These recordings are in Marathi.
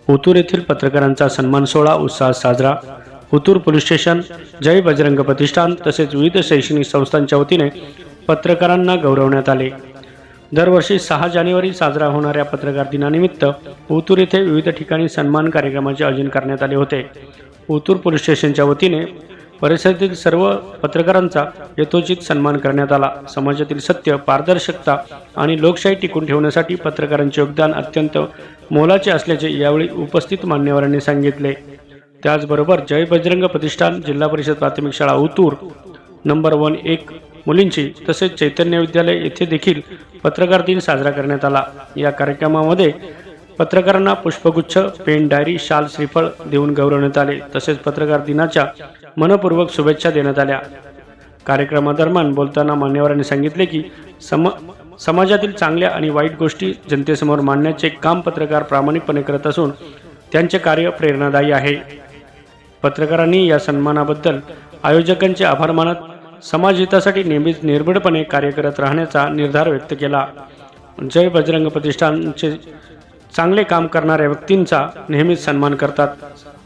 ओतूर येथील पत्रकारांचा सन्मान सोहळा उत्साहात साजरा। ओतूर पोलीस स्टेशन, जय बजरंग प्रतिष्ठान तसेच विविध शैक्षणिक संस्थांच्या वतीने पत्रकारांना गौरवण्यात आले। दरवर्षी 6 जानेवारी साजरा होणाऱ्या पत्रकार दिनानिमित्त ओतूर येथे विविध ठिकाणी सन्मान कार्यक्रमाचे आयोजन करण्यात आले होते। ओतूर पोलीस स्टेशनच्या वतीने परिसरातील सर्व पत्रकारांचा यथोचित सन्मान करण्यात आला। समाजातील सत्य, पारदर्शकता आणि लोकशाही टिकून ठेवण्यासाठी पत्रकारांचे योगदान अत्यंत मोलाचे असल्याचे यावेळी उपस्थित मान्यवरांनी सांगितले। त्याचबरोबर जय बजरंग प्रतिष्ठान, जिल्हा परिषद प्राथमिक शाळा ओतूर नंबर 1 मुलींची तसेच चैतन्य विद्यालय येथे देखील पत्रकार दिन साजरा करण्यात आला। या कार्यक्रमामध्ये पत्रकारांना पुष्पगुच्छ, पेन, डायरी, शाल, श्रीफळ देऊन गौरवण्यात आले। तसेच पत्रकार दिनाच्या मनपूर्वक शुभेच्छा देण्यात आल्या। कार्यक्रमादरम्यान बोलताना मान्यवरांनी सांगितले की समाजातील चांगल्या आणि वाईट गोष्टी जनतेसमोर मांडण्याचे काम पत्रकार प्रामाणिकपणे करत असून त्यांचे कार्य प्रेरणादायी आहे। पत्रकारांनी या सन्मानाबद्दल आयोजकांचे आभार मानत समाज हितासाठी नेहमीच निर्भीडपणे कार्य करत राहण्याचा निर्धार व्यक्त केला। जय बजरंग प्रतिष्ठानचे चांगले काम करणाऱ्या व्यक्तींचा नेहमीच सन्मान करतात।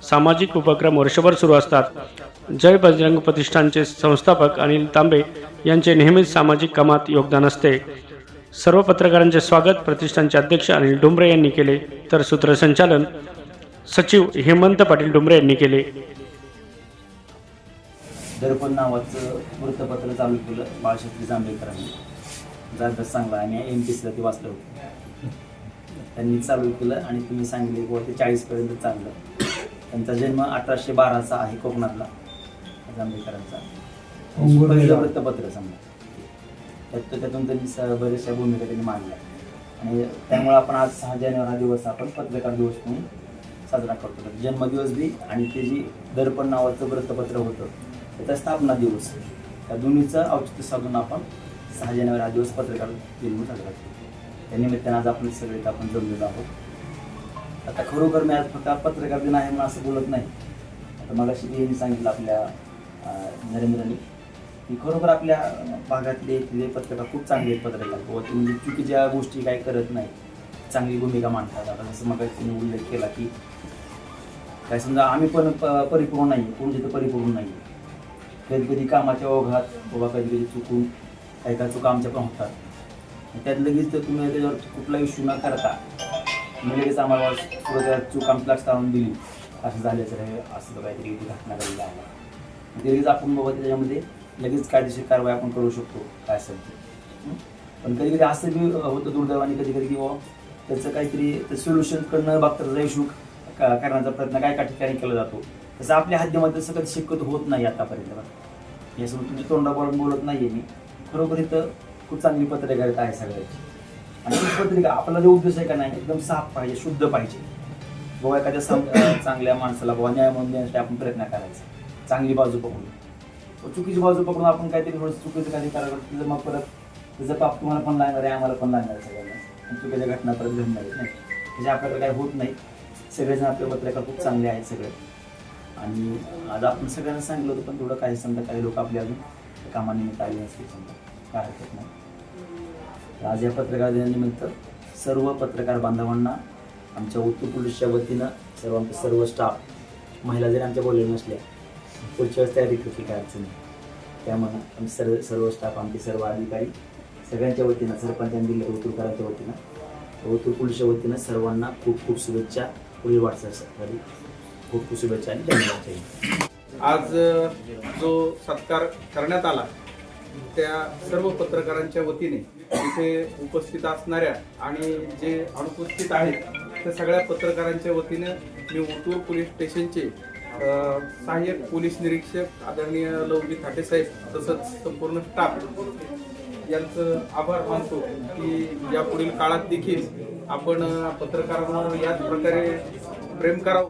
सामाजिक उपक्रम वर्षभर सुरू असतात। जय बजरंग प्रतिष्ठानचे संस्थापक अनिल तांबे यांचे नेहमीच सामाजिक कामात योगदान असते। सर्व पत्रकारांचे स्वागत प्रतिष्ठानचे अध्यक्ष अनिल डोंबरे यांनी केले, तर सूत्रसंचालन सचिव हेमंत पाटील डोंबरे यांनी केले। दर्पण नावाचं वृत्तपत्र चालू केलं बाळशास्त्री जांभेकरांनी, जात चांगला आणि MPSCला ते वाचलं होतं, त्यांनी चालू केलं आणि तुम्ही सांगितले की ते 40 पर्यंत चाललं। त्यांचा जन्म 1812चा आहे कोकणातला जांभेकरांचा, पहिलं वृत्तपत्र समजा त्यातून त्यांनी बऱ्याचशा भूमिका त्यांनी मांडल्या आणि त्यामुळे आपण आज 6 जानेवारी हा दिवस आपण पत्रकार दिवस म्हणून साजरा करतो। जन्मदिवस बी आणि ते जी दर्पण नावाचं वृत्तपत्र होतं त्याचा स्थापना दिवस, त्या दोन्हीचं औचित्य साधून आपण 6 जानेवारी हा दिवस पत्रकार दिन म्हणून साजरा करतो। त्या निमित्तानं आज आपण सगळे आपण जमलेलो आहोत। आता खरोखर मी आज फक्त पत्रकार दिन आहे म्हणून असं बोलत नाही। आता मगाशी यांनी सांगितलं आपल्या नरेंद्रनी की खरोखर आपल्या भागातले इथले पत्रकार खूप चांगले आहेत पत्रकार, व ते म्हणजे चुकीच्या गोष्टी काही करत नाही, चांगली भूमिका मांडतात। आता जसं मग त्यांनी उल्लेख केला की काय समजा आम्ही पण परिपूर्ण नाही, कोण तिथं परिपूर्ण नाही, कधी कधी कामाच्या ओघात बाबा कधी कधी चुकून काही काही चुका आमच्या पण होतात, त्यात लगेच तर तुम्ही त्याच्यावर कुठला इश्यू न करता तुम्ही लगेच आम्हाला पुढे चूक आमच्या लक्षात आणून दिली, असं झालं तर असं काहीतरी घटना घडली आहे ते लगेच आपण बाबा त्याच्यामध्ये लगेच कायदेशीर कारवाई आपण करू शकतो काय असेल ते। पण कधी कधी असं बी होतं दुर्दैवाने कधी कधी की बाबा त्याचं काहीतरी सोल्युशन करणं बघता त्याचा इश्यू करण्याचा प्रयत्न काय का ठिकाणी केला जातो, तसं आपल्या हद्दीमध्ये तसं कधी शक्यतो होत नाही आतापर्यंत। यासमोर तुमच्या तोंडाबरोबर बोलत नाही आहे मी, खरोखर इथं खूप चांगली पत्रकारिता आहे सगळ्याची। आणि ही पत्रिका आपला जो उद्देश आहे का नाही एकदम साफ पाहिजे, शुद्ध पाहिजे। बाबा एखाद्या चांगल्या माणसाला बाबा न्याय म्हणून देण्यासाठी आपण प्रयत्न करायचा, चांगली बाजू पकडून, चुकीची बाजू पकडून आपण काहीतरी थोडं चुकीचं काही करायला तिथं मग परत त्याचं पाप तुम्हाला पण लागणार आहे, आम्हाला पण लागणार आहे सगळ्यांना, आणि चुकीच्या घटना परत घडणार आहेत नाही, म्हणजे आपल्याकडे काही होत नाही। सगळेजण आपले पत्रकार खूप चांगले आहेत सगळे, आणि आज आपण सगळ्यांना सांगितलं होतं पण थोडं काही समजा काही लोक आपल्या अजून कामानिमित्त आले नसतील समजा, काय हरकत नाही। आज या पत्रकार दिनानिमित्त सर्व पत्रकार बांधवांना आमच्या ओतूर पोलीसच्या वतीनं सर्व स्टाफ, महिला जरी आमच्या बोललेल्या नसल्या पुढच्या वेळेस तयारी ठेवली काय अडचण नाही, त्यामुळे आम्ही सर्व स्टाफ, आमचे सर्व अधिकारी सगळ्यांच्या वतीनं, सरपंचांनी दिल्या ओतूरकरांच्या वतीनं, ओतूर पोलीसच्या वतीनं सर्वांना खूप खूप शुभेच्छा, पुढील वाटचालीसाठी खूप खूप शुभेच्छा आणि धन्यवाद। आज जो सत्कार करण्यात आला त्या सर्व पत्रकारांच्या वतीने इथे उपस्थित असणाऱ्या आणि जे अनुपस्थित आहेत त्या सगळ्या पत्रकारांच्या वतीने मी ओतूर पोलीस स्टेशनचे सहाय्यक पोलीस निरीक्षक आदरणीय लवजी थाटे साहेब तसंच संपूर्ण स्टाफ यांचं आभार मानतो की यापुढील काळात देखील आपण पत्रकारांवर याच प्रकारे प्रेम करावं।